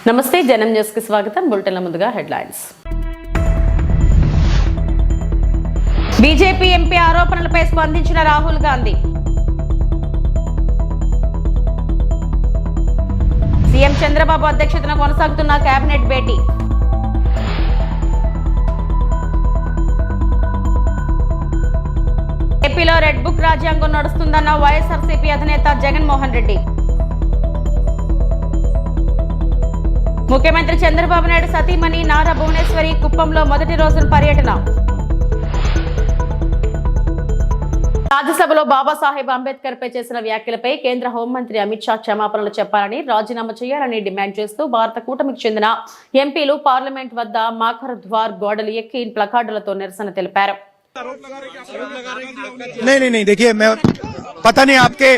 నమస్తే జనం న్యూస్ కి స్వాగతం. బులెటిన్ల ముందుగా హెడ్లైన్స్. బీజేపీ ఎంపీ ఆరోపణలపై స్పందించిన రాహుల్ గాంధీ. సీఎం చంద్రబాబు అధ్యక్షతన కొనసాగుతున్న కేబినెట్ భేటీ. ఏపీలో రెడ్ బుక్ రాజ్యాంగం నడుస్తుందన్న వైఎస్ఆర్సీపీ అధినేత జగన్మోహన్ రెడ్డి. ముఖ్యమంత్రి చంద్రబాబు నాయుడు సతీమణి నారా భువనేశ్వరి కుప్పంలో మొదటి రోజున పర్యటన. రాజ్యసభలో బాబాసాహెబ్ అంబేద్కర్ పై చేసిన వ్యాఖ్యలపై కేంద్ర హోంమంత్రి అమిత్ షా క్షమాపణలు చెప్పాలని, రాజీనామా చేయాలని డిమాండ్ చేస్తూ భారత కూటమికి చెందిన ఎంపీలు పార్లమెంట్ వద్ద మాఖర్ ద్వార్ గోడలు ఎక్కి ప్లకార్డులతో నిరసన తెలిపారు. नहीं देखिए, मैं पता नहीं आपके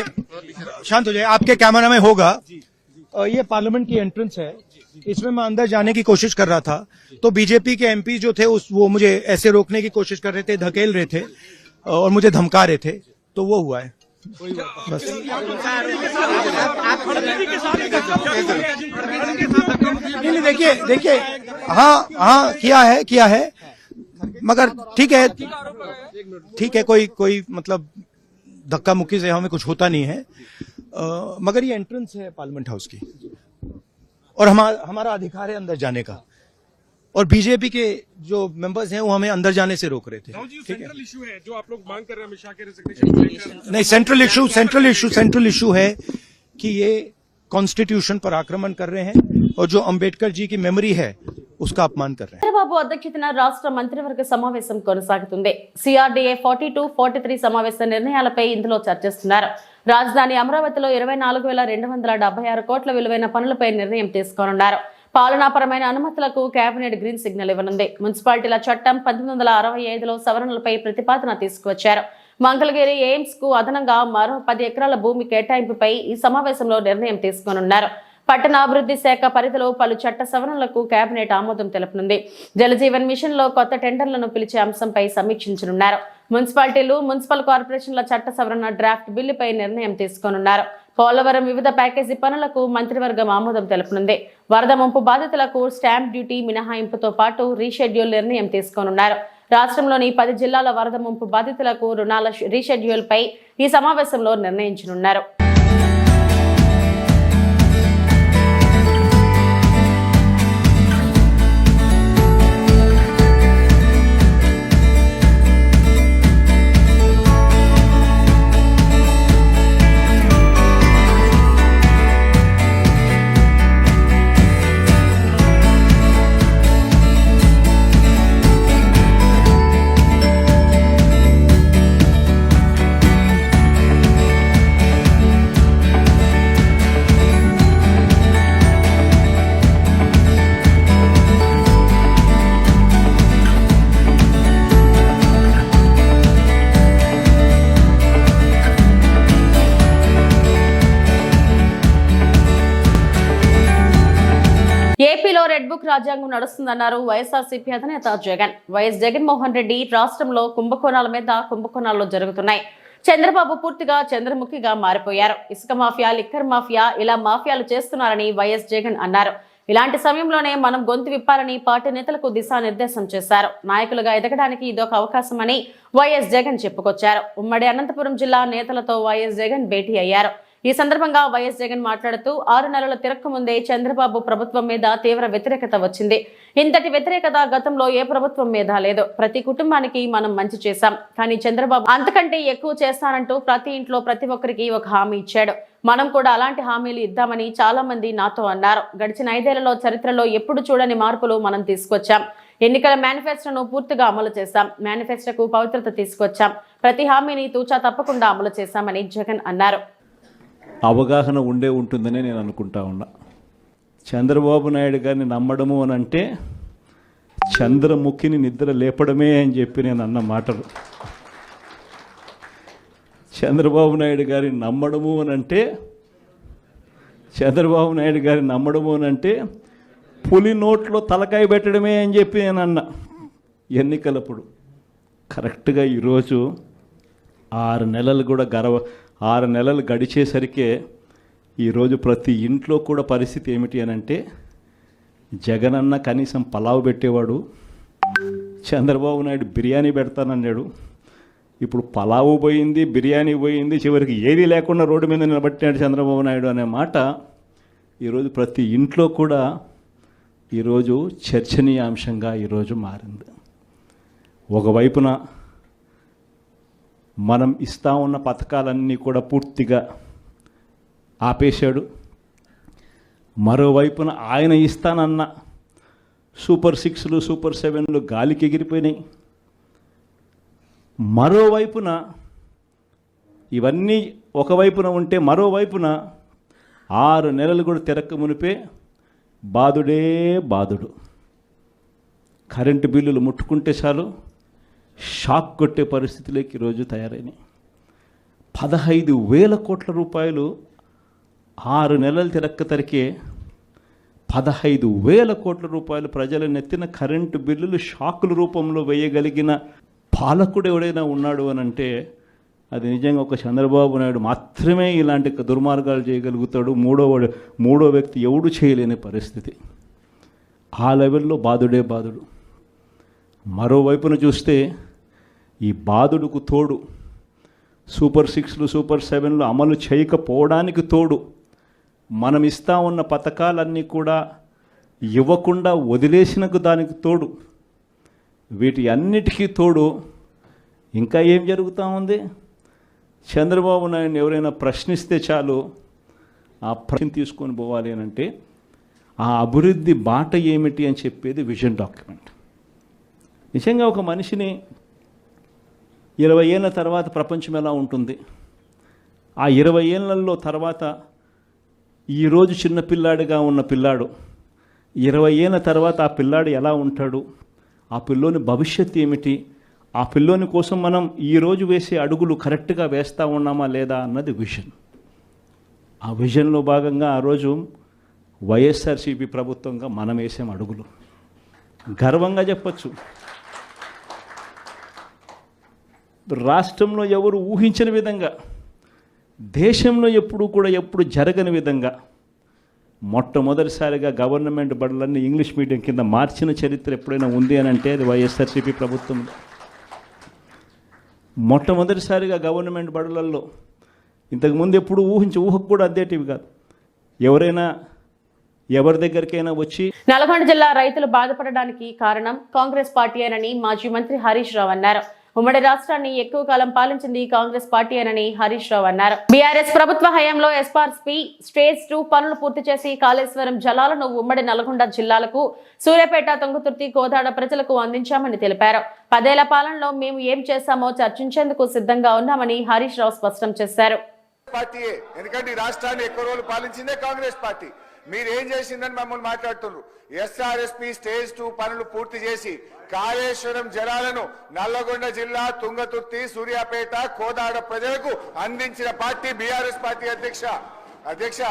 शांत हो जाए, आपके कैमरा में होगा। ये पार्लियामेंट की एंट्रेंस है, इसमें मैं अंदर जाने की कोशिश कर रहा था तो बीजेपी के एमपी जो थे वो मुझे ऐसे रोकने की कोशिश कर रहे थे, धकेल रहे थे और मुझे धमका रहे थे, तो वो हुआ है बस। नहीं देखिए हाँ किया है मगर ठीक है कोई मतलब धक्का मुक्की से हमें कुछ होता नहीं है, मगर ये एंट्रेंस है पार्लियामेंट हाउस की और हमारा अधिकार है अंदर जाने का, और बीजेपी के जो मेंबर्स हैं वो हमें अंदर जाने से रोक रहे थे। सेंट्रल इशू है जो आप लोग मांग कर रहे हैं अमित शाह के रेजिग्नेशन। नहीं, सेंट्रल इशू है कि ये कॉन्स्टिट्यूशन पर आक्रमण कर रहे हैं और जो अंबेडकर जी की मेमोरी है उसका अपमान कर रहे हैं। చంద్రబాబు అధ్యక్షతన రాష్ట్ర మంత్రివర్గ సమావేశం కొనసాగుతుంది. సిఆర్డీఏ 42, 43 సమావేశ నిర్ణయాలపై ఇందులో చర్చిస్తున్నారు. రాజధాని అమరావతిలో 24,276 కోట్ల విలువైన పనులపై నిర్ణయం తీసుకోనున్నారు. పాలనాపరమైన అనుమతులకు కేబినెట్ గ్రీన్ సిగ్నల్ ఇవ్వనుంది. మున్సిపాలిటీల చట్టం 1965లో సవరణలపై ప్రతిపాదన తీసుకువచ్చారు. మంగళగిరి ఎయిమ్స్ కు అదనంగా మరో 10 ఎకరాల భూమి కేటాయింపుపై ఈ సమావేశంలో నిర్ణయం తీసుకోనున్నారు. పట్టణాభివృద్ధి శాఖ పరిధిలో పలు చట్ట సవరణలకు కేబినెట్ ఆమోదం తెలుపనుంది. జలజీవన్ మిషన్ లో కొత్త టెండర్లను పిలిచే అంశంపై సమీక్షించనున్నారు. మున్సిపాలిటీలు, మున్సిపల్ కార్పొరేషన్ల చట్ట సవరణ డ్రాఫ్ట్ బిల్లుపై నిర్ణయం తీసుకోనున్నారు. పోలవరం వివిధ ప్యాకేజీ పనులకు మంత్రివర్గం ఆమోదం తెలుపనుంది. వరద ముంపు బాధితులకు స్టాంప్ డ్యూటీ మినహాయింపుతో పాటు రీషెడ్యూల్ నిర్ణయం తీసుకోనున్నారు. రాష్ట్రంలోని 10 జిల్లాల వరద ముంపు బాధితులకు రుణాల రీషెడ్యూల్ పై ఈ సమావేశంలో నిర్ణయించనున్నారు. ఏపీలో రెడ్ బుక్ రాజ్యాంగం నడుస్తుందన్నారు వైఎస్ఆర్సీపీ అధినేత జగన్. వైఎస్ జగన్మోహన్ రెడ్డి రాష్ట్రంలో కుంభకోణాల మీద కుంభకోణాల్లో జరుగుతున్నాయి. చంద్రబాబు పూర్తిగా చంద్రముఖిగా మారిపోయారు. ఇసుక మాఫియా, లిక్కర్ మాఫియా, ఇలా మాఫియాలు చేస్తున్నారని వైఎస్ జగన్ అన్నారు. ఇలాంటి సమయంలోనే మనం గొంతు విప్పాలని పార్టీ నేతలకు దిశానిర్దేశం చేశారు. నాయకులుగా ఎదగడానికి ఇదొక అవకాశమని వైఎస్ జగన్ చెప్పుకొచ్చారు. ఉమ్మడి అనంతపురం జిల్లా నేతలతో వైఎస్ జగన్ భేటీ అయ్యారు. ఈ సందర్భంగా వైఎస్ జగన్ మాట్లాడుతూ 6 నెలల తిరక్కు ముందే చంద్రబాబు ప్రభుత్వం మీద తీవ్ర వ్యతిరేకత వచ్చింది. ఇంతటి వ్యతిరేకత గతంలో ఏ ప్రభుత్వం మీద లేదు. ప్రతి కుటుంబానికి మనం మంచి చేశాం, కానీ చంద్రబాబు అంతకంటే ఎక్కువ చేస్తానంటూ ప్రతి ఇంట్లో ప్రతి ఒక్కరికి ఒక హామీ ఇచ్చాడు. మనం కూడా అలాంటి హామీలు ఇద్దామని చాలా మంది నాతో అన్నారు. గడిచిన 5 ఏళ్లలో చరిత్రలో ఎప్పుడు చూడని మార్పులు మనం తీసుకొచ్చాం. ఎన్నికల మేనిఫెస్టోను పూర్తిగా అమలు చేశాం. మేనిఫెస్టోకు పవిత్రత తీసుకొచ్చాం. ప్రతి హామీని తూచా తప్పకుండా అమలు చేశామని జగన్ అన్నారు. అవగాహన ఉంటుందని నేను అనుకుంటా ఉన్నా. చంద్రబాబు నాయుడు గారిని నమ్మడము అని అంటే చంద్రముఖిని నిద్ర లేపడమే అని చెప్పి నేను అన్న మాటలు. చంద్రబాబు నాయుడు గారిని నమ్మడము అని అంటే పులి నోట్లో తలకాయ పెట్టడమే అని చెప్పి నేను అన్న ఎన్నికలప్పుడు. కరెక్ట్గా ఈరోజు 6 నెలలు కూడా 6 నెలలు గడిచేసరికే ఈరోజు ప్రతి ఇంట్లో కూడా పరిస్థితి ఏమిటి అని అంటే జగనన్న కనీసం పలావ్ పెట్టేవాడు, చంద్రబాబు నాయుడు బిర్యానీ పెడతానన్నాడు. ఇప్పుడు పలావు పోయింది, బిర్యానీ పోయింది, చివరికి ఏది లేకుండా రోడ్డు మీద నిలబట్టాడు చంద్రబాబు నాయుడు అనే మాట ఈరోజు ప్రతి ఇంట్లో కూడా ఈరోజు చర్చనీయాంశంగా ఈరోజు మారింది. ఒకవైపున మనం ఇస్తా ఉన్న పథకాలన్నీ కూడా పూర్తిగా ఆపేశాడు, మరోవైపున ఆయన ఇస్తానన్న సూపర్ 6లు సూపర్ 7లు గాలికి ఎగిరిపోయినాయి. మరోవైపున ఇవన్నీ ఒకవైపున ఉంటే మరోవైపున 6 నెలలు కూడా తిరక్క మునిపే బాధుడే బాధుడు. కరెంటు బిల్లులు ముట్టుకుంటే చాలు షాక్ కొట్టే పరిస్థితిలోకి ఈరోజు తయారైనాయి. 15,000 కోట్ల రూపాయలు 6 నెలలు తిరక్క తరికే 15,000 కోట్ల రూపాయలు ప్రజల నెత్తిన కరెంటు బిల్లులు షాకుల రూపంలో వేయగలిగిన పాలకుడు ఎవడైనా ఉన్నాడు అని అంటే అది నిజంగా ఒక చంద్రబాబు నాయుడు మాత్రమే ఇలాంటి దుర్మార్గాలు చేయగలుగుతాడు. మూడో వ్యక్తి ఎవడు చేయలేని పరిస్థితి. ఆ లెవెల్లో బాధుడే బాధుడు. మరోవైపున చూస్తే ఈ బాధుడుకు తోడు సూపర్ 6లు సూపర్ 7లు అమలు చేయకపోవడానికి తోడు మనం ఇస్తా ఉన్న పథకాలన్నీ కూడా ఇవ్వకుండా వదిలేసినకు దానికి తోడు, వీటి అన్నిటికీ తోడు ఇంకా ఏం జరుగుతూ ఉంది? చంద్రబాబు నాయుడు ఎవరైనా ప్రశ్నిస్తే చాలు ఆ ప్రశ్న తీసుకొని పోవాలి అని అంటే ఆ అభివృద్ధి బాట ఏమిటి అని చెప్పేది విజన్ డాక్యుమెంట్. నిజంగా ఒక మనిషిని 20 ఏళ్ళ తర్వాత ప్రపంచం ఎలా ఉంటుంది, ఆ 20 ఏళ్ళల్లో తర్వాత ఈరోజు చిన్నపిల్లాడిగా ఉన్న పిల్లాడు 20 ఏళ్ళ తర్వాత ఆ పిల్లాడు ఎలా ఉంటాడు, ఆ పిల్లోని భవిష్యత్తు ఏమిటి, ఆ పిల్లోని కోసం మనం ఈరోజు వేసే అడుగులు కరెక్ట్గా వేస్తూ ఉన్నామా లేదా అన్నది విజన్. ఆ విజన్లో భాగంగా ఆ రోజు వైఎస్ఆర్సీపీ ప్రభుత్వంగా మనం వేసాం అడుగులు. గర్వంగా చెప్పచ్చు, రాష్ట్రంలో ఎవరు ఊహించని విధంగా, దేశంలో ఎప్పుడు జరగని విధంగా మొట్టమొదటిసారిగా గవర్నమెంట్ బడులన్నీ ఇంగ్లీష్ మీడియం కింద మార్చిన చరిత్ర ఎప్పుడైనా ఉంది అని అంటే అది వైఎస్ఆర్సీపీ ప్రభుత్వంలో. మొట్టమొదటిసారిగా గవర్నమెంట్ బడులలో ఇంతకుముందు ఎప్పుడు ఊహకు కూడా అద్దేటివి కాదు. ఎవరైనా ఎవరి దగ్గరికైనా వచ్చి నల్గొండ జిల్లా రైతులు బాధపడడానికి కారణం కాంగ్రెస్ పార్టీయేనని మాజీ మంత్రి హరీష్ రావు అన్నారు. ఉమ్మడి రాష్ట్రాన్ని ఎక్కువ కాలం పాలించింది కాంగ్రెస్ పార్టీయేనని హరీష్ రావు అన్నారు. బీఆర్ఎస్ ప్రభుత్వ హయాంలో ఎస్ఆర్ఎస్పీ స్టేజ్ 2 పనులు పూర్తి చేసి కాళేశ్వరం జలాలను ఉమ్మడి నల్గొండ జిల్లాలకు, సూర్యాపేట, తుంగతుర్తి, కోదాడ ప్రజలకు అందించామని తెలిపారు. 10 ఏళ్ల పాలనలో మేము ఏం చేశామో చర్చించేందుకు సిద్ధంగా ఉన్నామని హరీష్ రావు స్పష్టం చేశారు. పార్టీయే, ఎందుకంటే ఈ రాష్ట్రాన్ని ఎక్కువ రోజులు పాలించిందే కాంగ్రెస్ పార్టీ. మీరేం చేసిందని మమ్మల్ని మాట్లాడుతున్నారు. ఎస్ఆర్ఎస్పీ స్టేజ్ 2 పనులు పూర్తి చేసి కాళేశ్వరం జలాలను నల్లగొండ జిల్లా, తుంగతుర్తి, సూర్యాపేట, కోదాడ ప్రజలకు అందించిన పార్టీ బీఆర్ఎస్ పార్టీ. అధ్యక్ష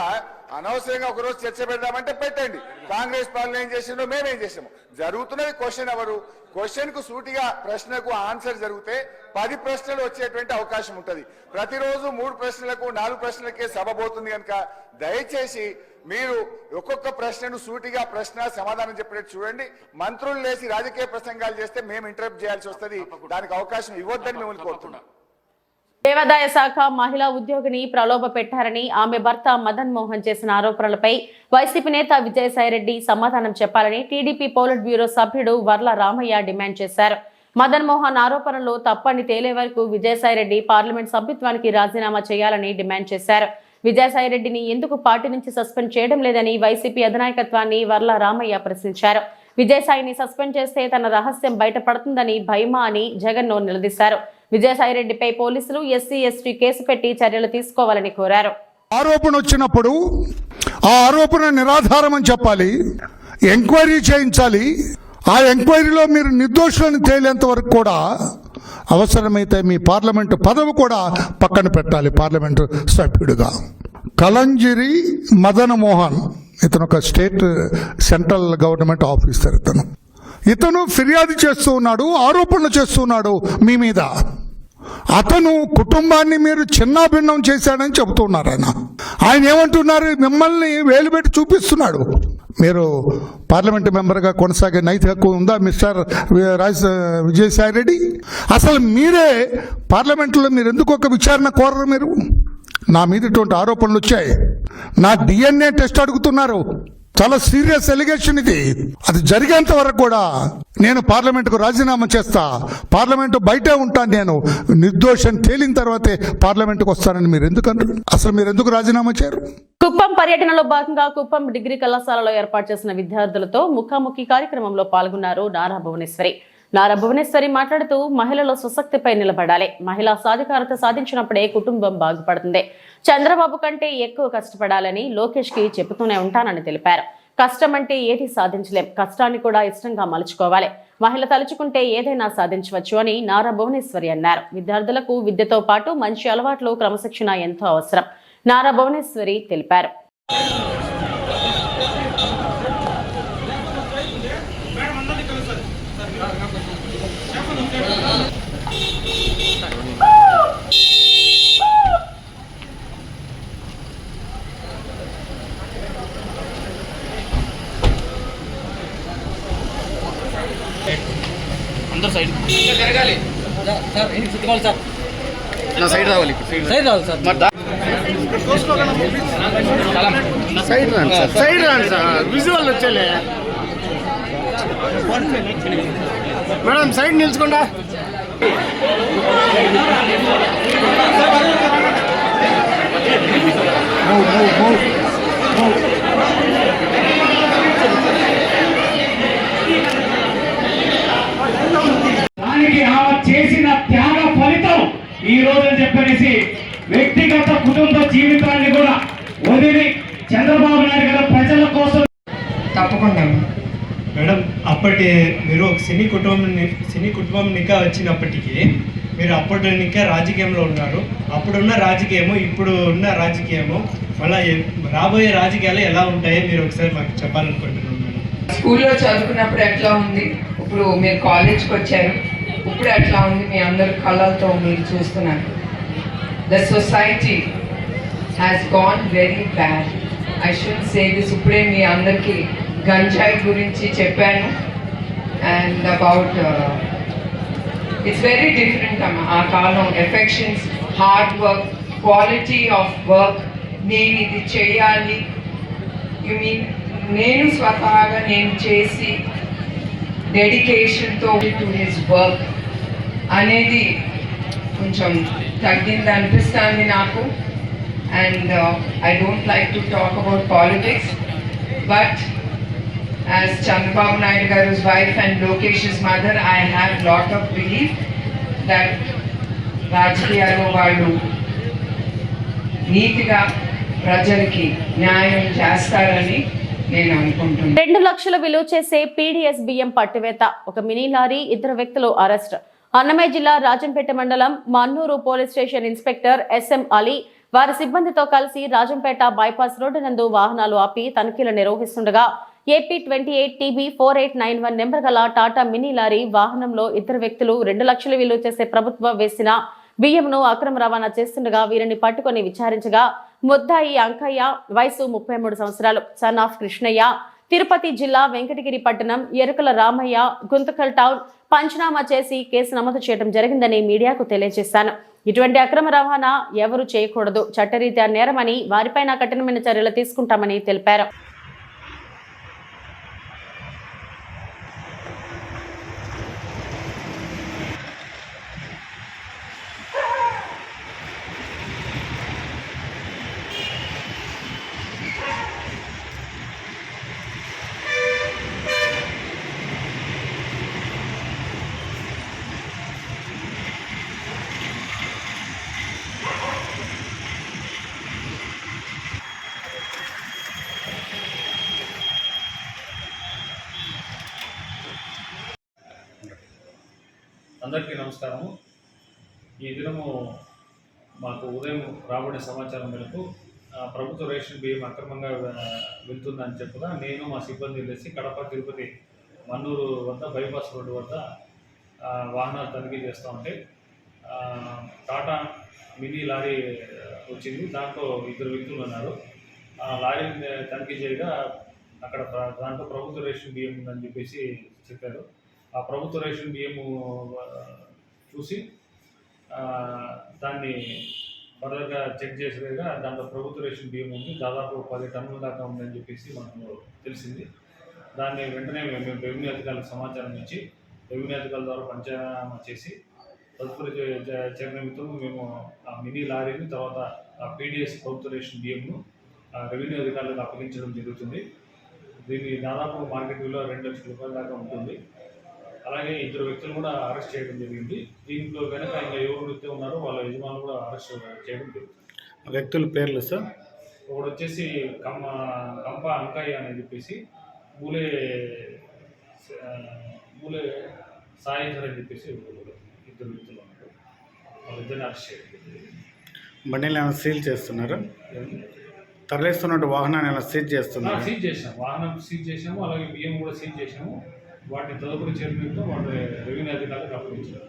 అనవసరంగా ఒకరోజు చర్చ పెడదామంటే పెట్టండి. కాంగ్రెస్ పాలన ఏం చేసిందో మేమేం చేసాము జరుగుతున్నది. క్వశ్చన్ ఎవరు? క్వశ్చన్ కు సూటిగా ప్రశ్నకు ఆన్సర్ జరిగితే 10 ప్రశ్నలు వచ్చేటువంటి అవకాశం ఉంటుంది. ప్రతిరోజు 3 ప్రశ్నలకు 4 ప్రశ్నలకే సభ పోతుంది కనుక దయచేసి మీరు ఒక్కొక్క ప్రశ్నను సూటిగా ప్రశ్న సమాధానం చెప్పినట్టు చూడండి. మంత్రులు లేసి రాజకీయ ప్రసంగాలు చేస్తే మేము ఇంటరప్ట్ చేయాల్సి వస్తుంది. దానికి అవకాశం ఇవ్వద్దని మిమ్మల్ని కోరుతున్నాం. దేవాదాయ శాఖ మహిళా ఉద్యోగిని ప్రలోభ పెట్టారని ఆమె భర్త మదన్ మోహన్ చేసిన ఆరోపణలపై వైసీపీ నేత విజయసాయిరెడ్డి సమాధానం చెప్పాలని టీడీపీ పోలిట్ బ్యూరో సభ్యుడు వర్ల రామయ్య డిమాండ్ చేశారు. మదన్ మోహన్ ఆరోపణలు తప్పని తేలే వరకు విజయసాయిరెడ్డి పార్లమెంట్ సభ్యత్వానికి రాజీనామా చేయాలని డిమాండ్ చేశారు. విజయసాయిరెడ్డిని ఎందుకు పార్టీ నుంచి సస్పెండ్ చేయడం లేదని వైసీపీ అధినాయకత్వాన్ని వర్ల రామయ్య ప్రశ్నించారు. విజయసాయిని సస్పెండ్ చేస్తే తన రహస్యం బయటపడుతుందని భయమా అని జగన్ నిలదీశారు. విజయసాయిరెడ్డిపై పోలీసులు ఎస్సీ ఎస్టీ కేసు పెట్టి చర్యలు తీసుకోవాలని కోరారు. ఆరోపణ వచ్చినప్పుడు ఆ ఆరోపణ నిరాధారం అని చెప్పాలి, ఎంక్వైరీ చేయించాలి. ఆ ఎంక్వైరీలో మీరు నిర్దోషులను తేలేంత వరకు కూడా అవసరమైతే మీ పార్లమెంటు పదవి కూడా పక్కన పెట్టాలి. పార్లమెంటు సభ్యుడిగా కలంజిరి మదన్ మోహన్, ఇతను ఒక స్టేట్ సెంట్రల్ గవర్నమెంట్ ఆఫీసర్. ఇతను ఫిర్యాదు చేస్తూ ఉన్నాడు, ఆరోపణలు చేస్తున్నాడు మీ మీద. అతను కుటుంబాన్ని మీరు చిన్నాభిన్నం చేశాడని చెబుతున్నారు. ఆయన ఏమంటున్నారు? మిమ్మల్ని వేలు పెట్టి చూపిస్తున్నాడు. మీరు పార్లమెంటు మెంబర్గా కొనసాగే నైతిక హక్కు ఉందా మిస్టర్ విజయసాయి రెడ్డి? అసలు మీరే పార్లమెంటులో మీరు ఎందుకు ఒక విచారణ కోరరు? మీరు నా మీద ఇటువంటి ఆరోపణలు వచ్చాయి, నా DNA టెస్ట్ అడుగుతున్నారు. చాలా సీరియస్ ఎలిగేషన్ ఇది. అది జరిగేంత వరకు కూడా నేను పార్లమెంటుకు రాజీనామా చేస్తా, పార్లమెంటు బయటే ఉంటాను. నేను నిర్దోషం తేలిన తర్వాతే పార్లమెంటుకు వస్తానని మీరు ఎందుకంటారు? అసలు మీరు ఎందుకు రాజీనామా చేయరు? కుప్పం పర్యటనలో భాగంగా కుప్పం డిగ్రీ కళాశాలలో ఏర్పాటు చేసిన విద్యార్థులతో ముఖాముఖి కార్యక్రమంలో పాల్గొన్నారు నారా భువనేశ్వరి. నారా భువనేశ్వరి మాట్లాడుతూ మహిళల స్వశక్తిపై నిలబడాలి, మహిళా సాధికారత సాధించినప్పుడే కుటుంబం బాగుపడుతుంది, చంద్రబాబు కంటే ఎక్కువ కష్టపడాలని లోకేష్ కి చెబుతూనే ఉంటానని తెలిపారు. కష్టం అంటే ఏది సాధించలేం, కష్టాన్ని కూడా ఇష్టంగా మలుచుకోవాలి, మహిళ తలుచుకుంటే ఏదైనా సాధించవచ్చు అని నారా భువనేశ్వరి అన్నారు. విద్యార్థులకు విద్యతో పాటు మంచి అలవాట్లు, క్రమశిక్షణ ఎంతో అవసరం నారా భువనేశ్వరి తెలిపారు. అందరూ సైడ్ జరగాలి సార్, ఇది చుట్టుకోవాలి సార్, నా సైడ్ రావాలి, సైడ్ రావాలి సార్, సైడ్ రాండి సార్, సైడ్ రాండి సార్, విజువల్ వచ్చేలే మేడం, సైడ్ నిల్చుకోండా. దానికి ఆమె చేసిన త్యాగ ఫలితం ఈ రోజు అని చెప్పనేసి వ్యక్తిగత కుటుంబ జీవితాన్ని కూడా వదిలి చంద్రబాబు నాయుడు గారు ప్రజల కోసం. తప్పకుండా మేడం, అప్పటి మీరు ఒక సినీ కుటుంబం నికా వచ్చినప్పటికీ మీరు అప్పటి నికా రాజకీయంలో ఉన్నారు. అప్పుడున్న రాజకీయము ఇప్పుడు ఉన్న రాజకీయము మళ్ళీ రాబోయే రాజకీయాలు ఎలా ఉంటాయో మీరు ఒకసారి మాకు చెప్పాలనుకుంటున్నాను మేడం. స్కూల్లో చదువుకున్నప్పుడు ఎట్లా ఉంది, ఇప్పుడు మీరు కాలేజ్కి వచ్చారు, ఇప్పుడు ఎట్లా ఉంది, మీ అందరి కళ్ళతో మీరు చూస్తున్నారు. The society has gone very bad. I should say this. ఇప్పుడే మీ అందరికీ గంజాయి గురించి చెప్పాను. And about it's very different అమ్మ. ఆ కాలం affections, hard work, quality of work, నేను ఇది చేయాలి, యు మీన్ నేను స్వతహాగా నేను చేసి డెడికేషన్తో టు హిస్ వర్క్ అనేది కొంచెం తగ్గింది అనిపిస్తుంది నాకు. And I don't like to talk about politics, but as Chandrababu Naidu Garu's wife and Lokesh's mother, I have lot of belief that రాజకీయాల్లో వాళ్ళు నీతిగా ప్రజలకి న్యాయం చేస్తారని నేను అనుకుంటున్నాను. 2 లక్షల విలువ చేసే పీడీఎస్ బియ్యం పట్టివేత, ఒక మినీ లారీ, 2 వ్యక్తులు అరెస్ట్. అన్నమయ్య జిల్లా రాజంపేట మండలం Mannur police station inspector SM Ali వారి సిబ్బందితో కలిసి రాజంపేట బైపాస్ రోడ్డు నందు వాహనాలు ఆపి తనిఖీలు నిర్వహిస్తుండగా AP 28 TB 4891 నెంబర్ గల టాటా మినీ లారీ వాహనంలో 2 వ్యక్తులు 2 లక్షల విలువ చేసే ప్రభుత్వం వేసిన బియ్యంను అక్రమ రవాణా చేస్తుండగా వీరిని పట్టుకొని విచారించగా ముద్దాయి అంకయ్య, వయసు 33 సంవత్సరాలు, సన్ ఆఫ్ కృష్ణయ్య, తిరుపతి జిల్లా వెంకటగిరి పట్టణం, ఎరుకల రామయ్య, గుంతకల్ టౌన్ పంచనామా చేసి కేసు నమోదు చేయడం జరిగిందని మీడియాకు తెలియజేశాను. ఇటువంటి అక్రమ రవాణా ఎవరు చేయకూడదు, చట్టరీత్యా నేరమని, వారిపైన కఠినమైన చర్యలు తీసుకుంటామని తెలిపారు. అందరికీ నమస్కారము. ఈ దినము మాకు ఉదయం రాబడిన సమాచారం మేరకు ప్రభుత్వ రేషన్ బియ్యం అక్రమంగా వెళ్తుందని చెప్పగా నేను మా సిబ్బంది కలిసి కడప తిరుపతి మన్నూరు వద్ద బైపాస్ రోడ్డు వద్ద వాహనాలు తనిఖీ చేస్తూ ఉంటే టాటా మినీ లారీ వచ్చింది. దాంట్లో 2 వ్యక్తులు ఉన్నారు. ఆ లారీని తనిఖీ చేయగా అక్కడ దాంట్లో ప్రభుత్వ రేషన్ బియ్యం ఉందని చెప్పేసి చెప్పారు. ఆ ప్రభుత్వ రేషన్ బియ్యము చూసి దాన్ని ఫర్దర్గా చెక్ చేసేదిగా దాంట్లో ప్రభుత్వ రేషన్ బియ్యం ఉంది, దాదాపు 10 టన్నుల దాకా ఉందని చెప్పేసి మనకు తెలిసింది. దాన్ని వెంటనే మేము రెవెన్యూ అధికారులకు సమాచారం ఇచ్చి రెవెన్యూ అధికారుల ద్వారా పంచనామా చేసి తదుపరి చర్య నిమిత్తం మేము ఆ మినీ లారీని తర్వాత ఆ పీడిఎస్ ప్రభుత్వ రేషన్ బియ్యంను రెవెన్యూ అధికారులకు అప్పగించడం జరుగుతుంది. దీన్ని దాదాపు మార్కెట్ విలువ 2 లక్షల రూపాయల దాకా ఉంటుంది. అలాగే 2 వ్యక్తులు కూడా అరెస్ట్ చేయడం జరిగింది. దీంట్లో కనుక ఇంకా ఎవరైతే ఉన్నారో వాళ్ళ యజమానులు కూడా అరెస్ట్ చేయడం జరుగుతుంది. వ్యక్తుల పేర్లు సార్? ఒకడు వచ్చేసి కంప అంకయ్య అని చెప్పేసి, మూలే సాయిధర్ అని చెప్పేసి 2 వ్యక్తులు ఉన్నారు. వాళ్ళిద్దరిని అరెస్ట్ చేయడం. బండిని ఏమైనా సీల్ చేస్తున్నారా? తరలిస్తున్నట్టు వాహనాన్ని ఏమైనా సీజ్ చేస్తున్నారు? సీజ్ చేసాము, వాహనం సీజ్ చేసాము, అలాగే బియ్యం కూడా సీజ్ చేసాము. వాటిని తదుపరి చర్యలతో వాటి రెవెన్యూ అధికారులకు అప్పగించారు.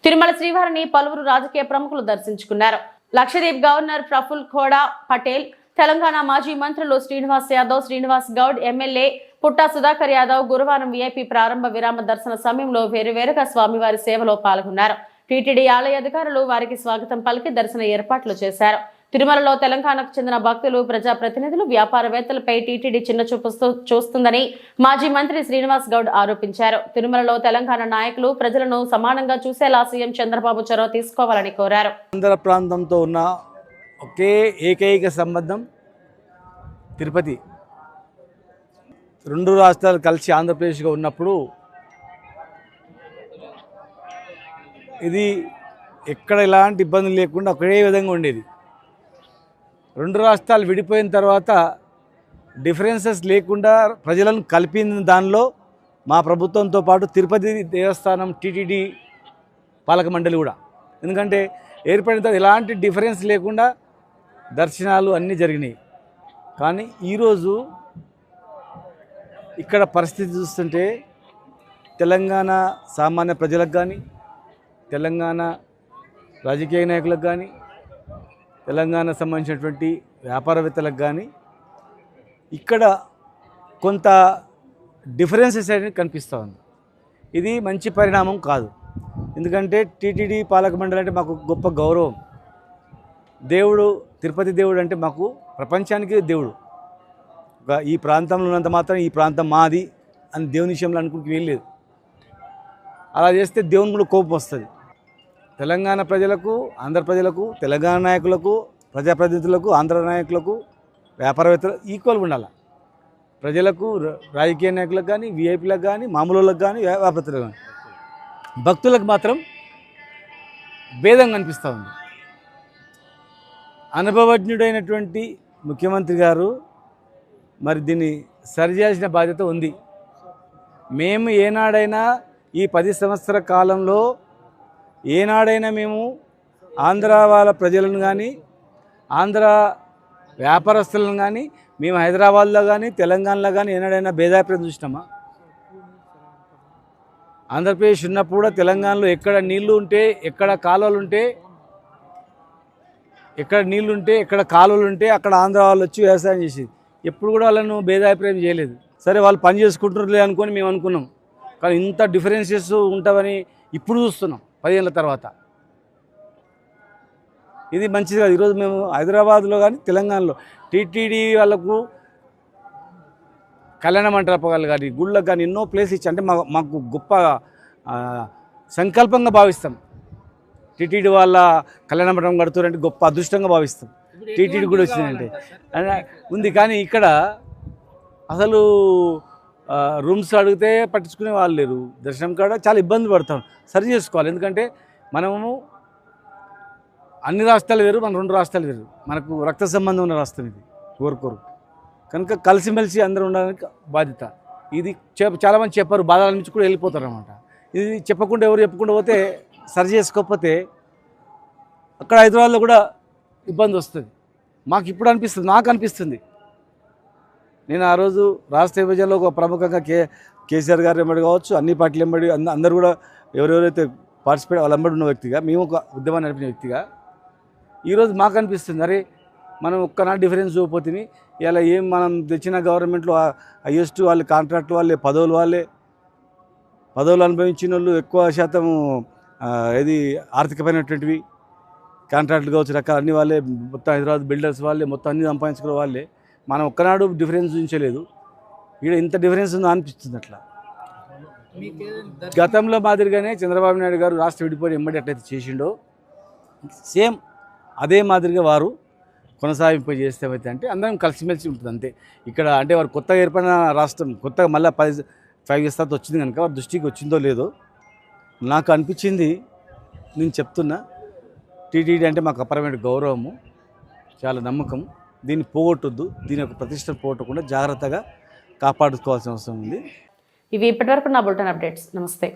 తిరుమల శ్రీవారిని పలువురు రాజకీయ ప్రముఖులు దర్శించుకున్నారు. లక్షద్వీప్ గవర్నర్ ప్రఫుల్ ఖోడా పటేల్, తెలంగాణ మాజీ మంత్రులు శ్రీనివాస్ యాదవ్, శ్రీనివాస్ గౌడ్, ఎమ్మెల్యే పుట్టా సుధాకర్ యాదవ్ గురువారం వీఐపీ ప్రారంభ విరామ దర్శన సమయంలో వేరువేరుగా స్వామివారి సేవలో పాల్గొన్నారు. టీటీడీ ఆలయ అధికారులు వారికి స్వాగతం పలికి దర్శన ఏర్పాట్లు చేశారు. తిరుమలలో తెలంగాణకు చెందిన భక్తులు, ప్రజాప్రతినిధులు, వ్యాపారవేత్తలపై టీటీడీ చిన్నచూపు చూస్తుందని మాజీ మంత్రి శ్రీనివాస్ గౌడ్ ఆరోపించారు. తిరుమలలో తెలంగాణ నాయకులు ప్రజలను సమానంగా చూసేలా సీఎం చంద్రబాబు చొరవ తీసుకోవాలని కోరారు. ఆంధ్ర ప్రాంతంతో ఉన్న ఒకే ఏకైక సంబంధం తిరుపతి. 2 రాష్ట్రాలు కలిసి ఆంధ్రప్రదేశ్గా ఉన్నప్పుడు ఇది ఎక్కడ ఎలాంటి ఇబ్బందులు లేకుండా ఒకే విధంగా ఉండేది. 2 రాష్ట్రాలు విడిపోయిన తర్వాత డిఫరెన్సెస్ లేకుండా ప్రజలను కలిపిన దానిలో మా ప్రభుత్వంతో పాటు తిరుపతి దేవస్థానం, టీటీడీ పాలక మండలి కూడా. ఎందుకంటే ఏర్పడిన తర్వాత ఎలాంటి డిఫరెన్స్ లేకుండా దర్శనాలు అన్నీ జరిగినాయి. కానీ ఈరోజు ఇక్కడ పరిస్థితి చూస్తుంటే తెలంగాణ సామాన్య ప్రజలకు కానీ, తెలంగాణ రాజకీయ నాయకులకు కానీ, తెలంగాణ సంబంధించినటువంటి వ్యాపారవేత్తలకు కానీ ఇక్కడ కొంత డిఫరెన్సెస్ అనేది కనిపిస్తూ ఉంది. ఇది మంచి పరిణామం కాదు. ఎందుకంటే టీటీడీ పాలక మండలి అంటే మాకు గొప్ప గౌరవం. దేవుడు, తిరుపతి దేవుడు అంటే మాకు ప్రపంచానికి దేవుడు. ఈ ప్రాంతంలో ఉన్నంత మాత్రం ఈ ప్రాంతం మాది అని దేవుని విషయంలో అనుకుంటూ వెళ్ళలేదు. అలా చేస్తే దేవుని కూడా కోపం వస్తుంది. తెలంగాణ ప్రజలకు, ఆంధ్ర ప్రజలకు, తెలంగాణ నాయకులకు, ప్రజాప్రతినిధులకు, ఆంధ్ర నాయకులకు, వ్యాపారవేత్తలకు ఈక్వల్గా ఉండాలి. ప్రజలకు, రాజకీయ నాయకులకు కానీ, వీఐపీలకు కానీ, మామూలులకు కానీ, వ్యాపారవేత్తలకు కానీ, భక్తులకు మాత్రం భేదం కనిపిస్తూ ఉంది. అనుభవజ్ఞుడైనటువంటి ముఖ్యమంత్రి గారు మరి దీన్ని సరిచేయాల్సిన బాధ్యత ఉంది. మేము ఏనాడైనా ఈ 10 సంవత్సరాల కాలంలో ఏనాడైనా మేము ఆంధ్ర వాళ్ళ ప్రజలను కానీ, ఆంధ్ర వ్యాపారస్తులను కానీ, మేము హైదరాబాద్లో కానీ, తెలంగాణలో కానీ ఏనాడైనా భేదాభిప్రాయం చూసినామా? ఆంధ్రప్రదేశ్ ఉన్నప్పుడు కూడా తెలంగాణలో ఎక్కడ నీళ్లు ఉంటే, ఎక్కడ కాలువలు ఉంటే, ఎక్కడ కాలువలు ఉంటే అక్కడ ఆంధ్ర వాళ్ళు వచ్చి వ్యవసాయం చేసేది. ఎప్పుడు కూడా వాళ్ళను భేదాభిప్రాయం చేయలేదు. సరే వాళ్ళు పని చేసుకుంటున్నారులే అనుకొని మేము అనుకున్నాం. కానీ ఇంత డిఫరెన్సెస్ ఉంటామని ఇప్పుడు చూస్తున్నాం 10 ఏళ్ళ తర్వాత. ఇది మంచిది కాదు. ఈరోజు మేము హైదరాబాద్లో కానీ, తెలంగాణలో టీటీడీ వాళ్ళకు కళ్యాణ మంటపాలు కానీ, గుళ్ళకు కానీ ఎన్నో ప్లేస్ ఇచ్చి అంటే మాకు గొప్ప సంకల్పంగా భావిస్తాం. టీటీడీ వాళ్ళ కళ్యాణ మండపం కడుతున్నారంటే గొప్ప అదృష్టంగా భావిస్తాం. టీటీడీ కూడా వచ్చిందంటే ఉంది. కానీ ఇక్కడ అసలు రూమ్స్ అడిగితే పట్టించుకునే వాళ్ళు లేరు. దర్శనం కాడ చాలా ఇబ్బంది పడతాం. సరి చేసుకోవాలి. ఎందుకంటే మనము అన్ని రాష్ట్రాలు వేరు, మన 2 రాష్ట్రాలు వేరు. మనకు రక్త సంబంధం ఉన్న రాష్ట్రం ఇది కోరుకోరు. కనుక కలిసిమెలిసి అందరూ ఉండడానికి బాధ్యత ఇది. చాలామంది చెప్పారు, బాధల నుంచి కూడా వెళ్ళిపోతారు అన్నమాట. ఇది చెప్పకుండా ఎవరు చెప్పకుండా పోతే, సరి చేసుకోకపోతే అక్కడ హైదరాబాద్లో కూడా ఇబ్బంది వస్తుంది. మాకు ఇప్పుడు అనిపిస్తుంది, నాకు అనిపిస్తుంది. నేను ఆ రోజు రాష్ట్ర విభజనలో ఒక ప్రముఖంగా కేసీఆర్ గారు ఎంబడి కావచ్చు, అన్ని పార్టీలు ఎంబడి అందరూ కూడా ఎవరెవరైతే పార్టిసిపేట్ వాళ్ళ ఎంబడి ఉన్న వ్యక్తిగా, మేము ఒక ఉద్యమాన్ని నడిపిన వ్యక్తిగా ఈరోజు మాకు అనిపిస్తుంది, అరే మనం ఒక్కనాడు డిఫరెన్స్ చూపోతుంది. ఇలా ఏం మనం తెచ్చిన గవర్నమెంట్లో హైయెస్ట్ వాళ్ళు కాంట్రాక్ట్ వాళ్ళే, పదవులు అనుభవించిన వాళ్ళు ఎక్కువ శాతం ఇది ఆర్థికమైనటువంటివి కాంట్రాక్ట్లు కావచ్చు, రకాలు అన్ని వాళ్ళే, మొత్తం హైదరాబాద్ బిల్డర్స్ వాళ్ళే, మొత్తం అన్ని సంపాదించుకునే వాళ్ళే. మనం ఒక్కనాడు డిఫరెన్స్ చూపించలేదు. ఇక్కడ ఇంత డిఫరెన్స్ ఉందో అనిపిస్తుంది. అట్లా గతంలో మాదిరిగానే చంద్రబాబు నాయుడు గారు రాష్ట్ర విడిపోయి ఎమ్మడి ఎట్లయితే చేసిండో సేమ్ అదే మాదిరిగా వారు కొనసాగింపు చేస్తే ఏమైతే అంటే అందరం కలిసిమెలిసి ఉంటుంది అంతే. ఇక్కడ అంటే వారు కొత్తగా ఏర్పడిన రాష్ట్రం, కొత్తగా మళ్ళీ 5 years తర్వాత వచ్చింది కనుక వారి దృష్టికి వచ్చిందో లేదో నాకు అనిపించింది. నేను చెప్తున్నా, టీటీడీ అంటే మాకు అపరమైన గౌరవము, చాలా నమ్మకం. దీన్ని పోగొట్టొద్దు, దీని యొక్క ప్రతిష్టను పోగొట్టకుండా జాగ్రత్తగా కాపాడుకోవాల్సిన అవసరం ఉంది. ఇవి ఇప్పటివరకు నా బులెటిన్ అప్డేట్స్. నమస్తే.